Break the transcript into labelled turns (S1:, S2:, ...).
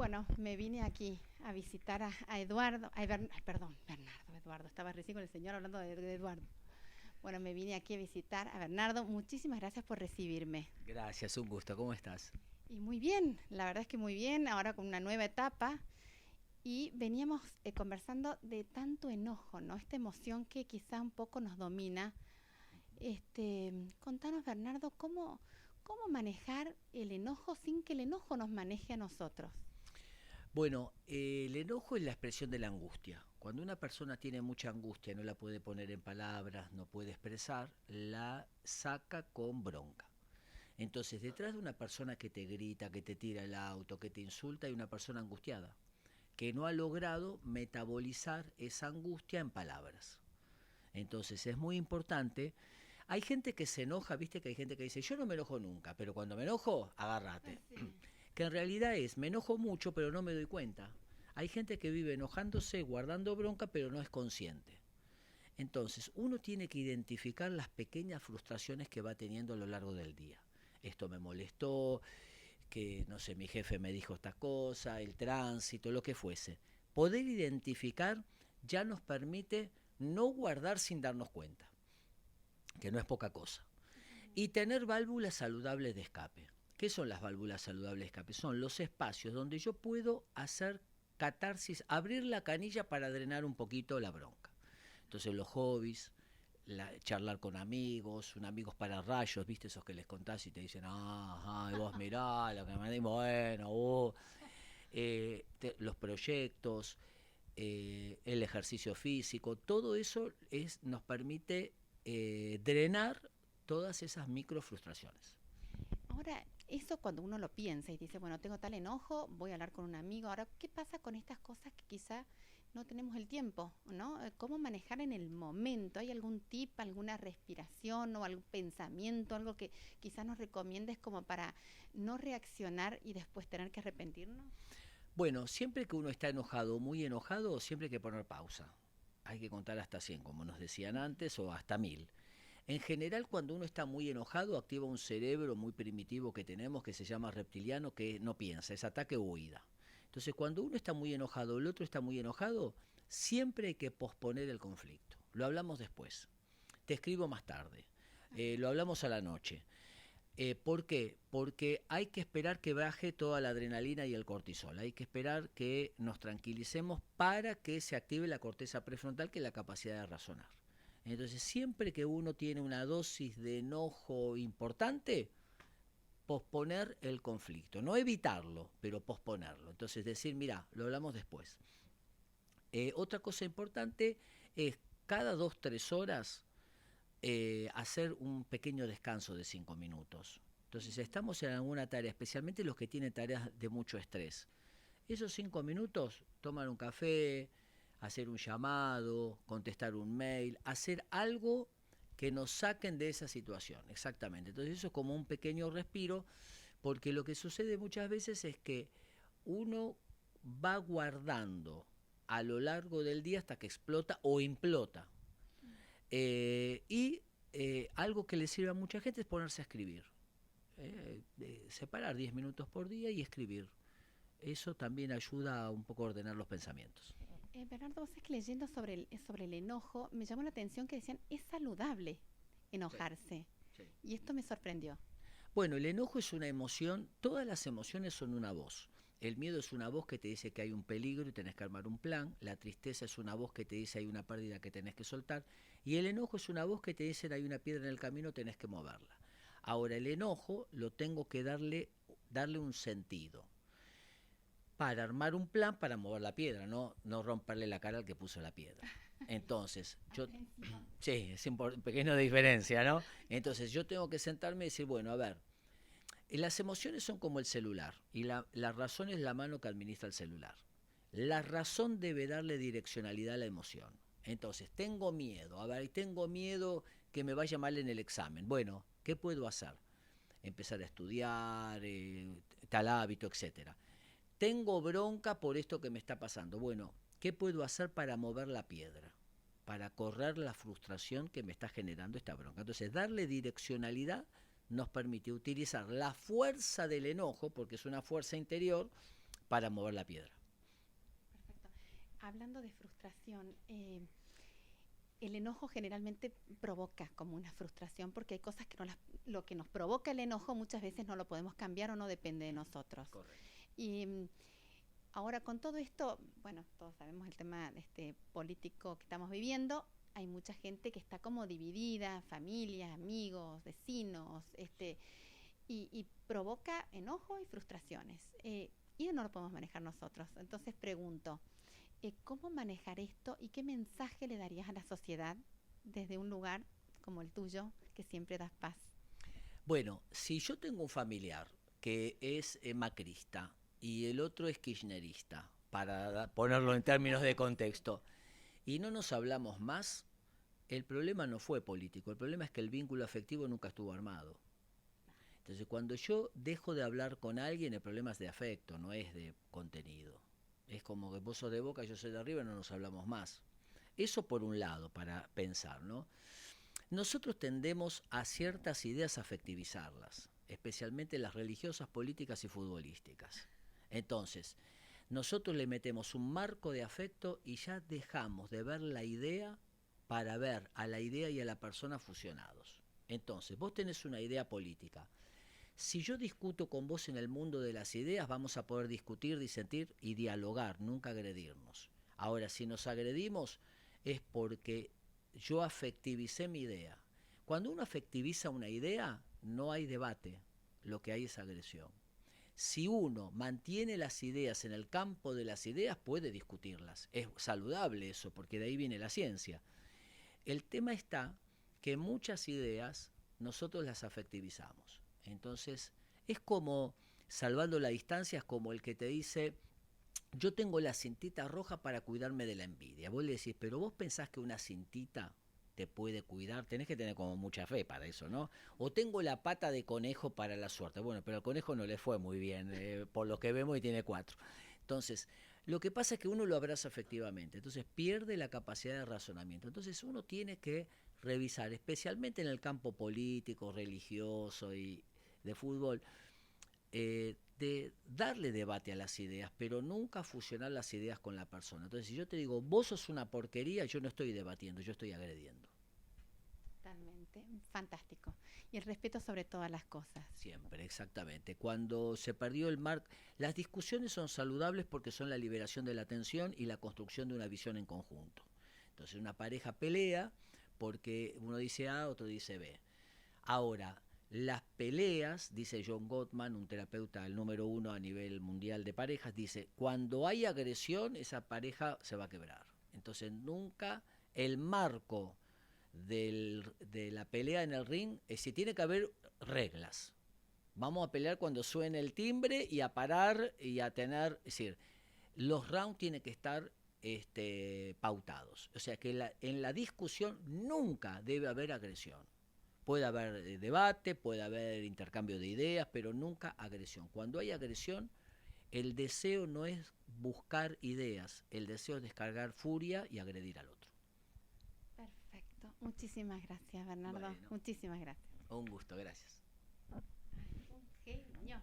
S1: bueno, me vine aquí a visitar a Eduardo, ay, perdón, Bernardo, Eduardo, estaba recién con el señor hablando de Eduardo. Bueno, me vine aquí a visitar a Bernardo. Muchísimas gracias por recibirme.
S2: Gracias, un gusto. ¿Cómo estás?
S1: Y muy bien, la verdad es que muy bien, ahora con una nueva etapa. Y veníamos conversando de tanto enojo, ¿no? Esta emoción que quizá un poco nos domina. Contanos, Bernardo, cómo manejar el enojo sin que el enojo nos maneje a nosotros.
S2: Bueno, el enojo es la expresión de la angustia. Cuando una persona tiene mucha angustia, no la puede poner en palabras, no puede expresar, la saca con bronca. Entonces, detrás de una persona que te grita, que te tira el auto, que te insulta, hay una persona angustiada, que no ha logrado metabolizar esa angustia en palabras. Entonces, es muy importante. Hay gente que se enoja, viste que hay gente que dice, yo no me enojo nunca, pero cuando me enojo, agárrate.
S1: Sí.
S2: Que en realidad es, me enojo mucho, pero no me doy cuenta. Hay gente que vive enojándose, guardando bronca, pero no es consciente. Entonces, uno tiene que identificar las pequeñas frustraciones que va teniendo a lo largo del día. Esto me molestó, que no sé, mi jefe me dijo esta cosa, el tránsito, lo que fuese. Poder identificar ya nos permite no guardar sin darnos cuenta, que no es poca cosa. Y tener válvulas saludables de escape. ¿Qué son las válvulas saludables de escape? Son los espacios donde yo puedo hacer catarsis, abrir la canilla para drenar un poquito la bronca. Entonces los hobbies, charlar con amigos, un amigos para rayos, ¿viste? Esos que les contás y te dicen, y vos mirá, lo que me di, bueno, los proyectos, el ejercicio físico, todo eso nos permite drenar todas esas micro frustraciones.
S1: Ahora, eso cuando uno lo piensa y dice, bueno, tengo tal enojo, voy a hablar con un amigo. Ahora, ¿qué pasa con estas cosas que quizá no tenemos el tiempo, ¿no? ¿Cómo manejar en el momento? ¿Hay algún tip, alguna respiración o algún pensamiento, algo que quizá nos recomiendes como para no reaccionar y después tener que arrepentirnos?
S2: Bueno, siempre que uno está enojado o muy enojado, siempre hay que poner pausa. Hay que contar hasta 100, como nos decían antes, o hasta 1000. En general, cuando uno está muy enojado, activa un cerebro muy primitivo que tenemos, que se llama reptiliano, que no piensa, es ataque o huida. Entonces, cuando uno está muy enojado, el otro está muy enojado, siempre hay que posponer el conflicto. Lo hablamos después. Te escribo más tarde. Lo hablamos a la noche. ¿Por qué? Porque hay que esperar que baje toda la adrenalina y el cortisol. Hay que esperar que nos tranquilicemos para que se active la corteza prefrontal, que es la capacidad de razonar. Entonces, siempre que uno tiene una dosis de enojo importante, posponer el conflicto. No evitarlo, pero posponerlo. Entonces, decir, mira, lo hablamos después. Otra cosa importante es cada 2, 3 horas hacer un pequeño descanso de 5 minutos. Entonces, si estamos en alguna tarea, especialmente los que tienen tareas de mucho estrés, esos 5 minutos, tomar un café, hacer un llamado, contestar un mail, hacer algo que nos saquen de esa situación, exactamente. Entonces eso es como un pequeño respiro, porque lo que sucede muchas veces es que uno va guardando a lo largo del día hasta que explota o implota. Y algo que le sirve a mucha gente es ponerse a escribir. Separar 10 minutos por día y escribir. Eso también ayuda a un poco a ordenar los pensamientos.
S1: Bernardo, vos es que leyendo sobre el enojo, me llamó la atención que decían, es saludable
S2: Sí,
S1: enojarse.
S2: sí.
S1: Y esto me sorprendió.
S2: Bueno, el enojo es una emoción, todas las emociones son una voz. El miedo es una voz que te dice que hay un peligro y tenés que armar un plan. La tristeza es una voz que te dice hay una pérdida que tenés que soltar. Y el enojo es una voz que te dice hay una piedra en el camino, tenés que moverla. Ahora, el enojo lo tengo que darle un sentido para armar un plan para mover la piedra, no romperle la cara al que puso la piedra. Entonces, sí, es una pequeña diferencia, ¿no? Entonces, yo tengo que sentarme y decir, bueno, a ver, las emociones son como el celular y la razón es la mano que administra el celular. La razón debe darle direccionalidad a la emoción. Entonces, tengo miedo, a ver, tengo miedo que me vaya mal en el examen. Bueno, ¿qué puedo hacer? Empezar a estudiar, tal hábito, etcétera. Tengo bronca por esto que me está pasando. Bueno, ¿qué puedo hacer para mover la piedra? Para correr la frustración que me está generando esta bronca. Entonces, darle direccionalidad nos permite utilizar la fuerza del enojo, porque es una fuerza interior, para mover la piedra.
S1: Perfecto. Hablando de frustración, el enojo generalmente provoca como una frustración porque hay cosas que lo que nos provoca el enojo muchas veces no lo podemos cambiar o no depende de nosotros.
S2: Correcto.
S1: Y ahora con todo esto, bueno, todos sabemos el tema político que estamos viviendo. Hay mucha gente que está como dividida, familias, amigos, vecinos, y provoca enojo y frustraciones. Y no lo podemos manejar nosotros. Entonces pregunto, ¿cómo manejar esto y qué mensaje le darías a la sociedad desde un lugar como el tuyo, que siempre das paz?
S2: Bueno, si yo tengo un familiar que es macrista y el otro es kirchnerista, para ponerlo en términos de contexto, y no nos hablamos más, el problema no fue político, el problema es que el vínculo afectivo nunca estuvo armado. Entonces, cuando yo dejo de hablar con alguien, el problema es de afecto, no es de contenido. Es como que vos sos de Boca, yo soy de River, no nos hablamos más. Eso por un lado, para pensar, ¿no? Nosotros tendemos a ciertas ideas a afectivizarlas, especialmente las religiosas, políticas y futbolísticas. Entonces, nosotros le metemos un marco de afecto y ya dejamos de ver la idea para ver a la idea y a la persona fusionados. Entonces, vos tenés una idea política. Si yo discuto con vos en el mundo de las ideas, vamos a poder discutir, disentir y dialogar, nunca agredirnos. Ahora, si nos agredimos, es porque yo afectivicé mi idea. Cuando uno afectiviza una idea, no hay debate, lo que hay es agresión. Si uno mantiene las ideas en el campo de las ideas, puede discutirlas. Es saludable eso, porque de ahí viene la ciencia. El tema está que muchas ideas nosotros las afectivizamos. Entonces, es como, salvando la distancia, es como el que te dice, yo tengo la cintita roja para cuidarme de la envidia. Vos le decís, pero vos pensás que una cintita te puede cuidar, tenés que tener como mucha fe para eso, ¿no? O tengo la pata de conejo para la suerte. Bueno, pero al conejo no le fue muy bien, por lo que vemos, y tiene 4. Entonces, lo que pasa es que uno lo abraza efectivamente, entonces pierde la capacidad de razonamiento. Entonces uno tiene que revisar, especialmente en el campo político, religioso y de fútbol, de darle debate a las ideas, pero nunca fusionar las ideas con la persona. Entonces, si yo te digo, vos sos una porquería, yo no estoy debatiendo, yo estoy agrediendo.
S1: Totalmente, fantástico. Y el respeto sobre todas las cosas.
S2: Siempre, exactamente. Cuando se perdió el marco, las discusiones son saludables porque son la liberación de la tensión y la construcción de una visión en conjunto. Entonces, una pareja pelea porque uno dice A, otro dice B. Ahora, las peleas, dice John Gottman, un terapeuta el número 1 a nivel mundial de parejas, dice, cuando hay agresión, esa pareja se va a quebrar. Entonces, nunca el marco de la pelea en el ring es si tiene que haber reglas. Vamos a pelear cuando suene el timbre y a parar y a tener, es decir, los rounds tienen que estar pautados. O sea que en la discusión nunca debe haber agresión. Puede haber debate, puede haber intercambio de ideas, pero nunca agresión. Cuando hay agresión, el deseo no es buscar ideas, el deseo es descargar furia y agredir al otro.
S1: Perfecto. Muchísimas gracias, Bernardo.
S2: Bueno,
S1: Muchísimas gracias.
S2: un gusto, gracias.
S1: Ay, un genio.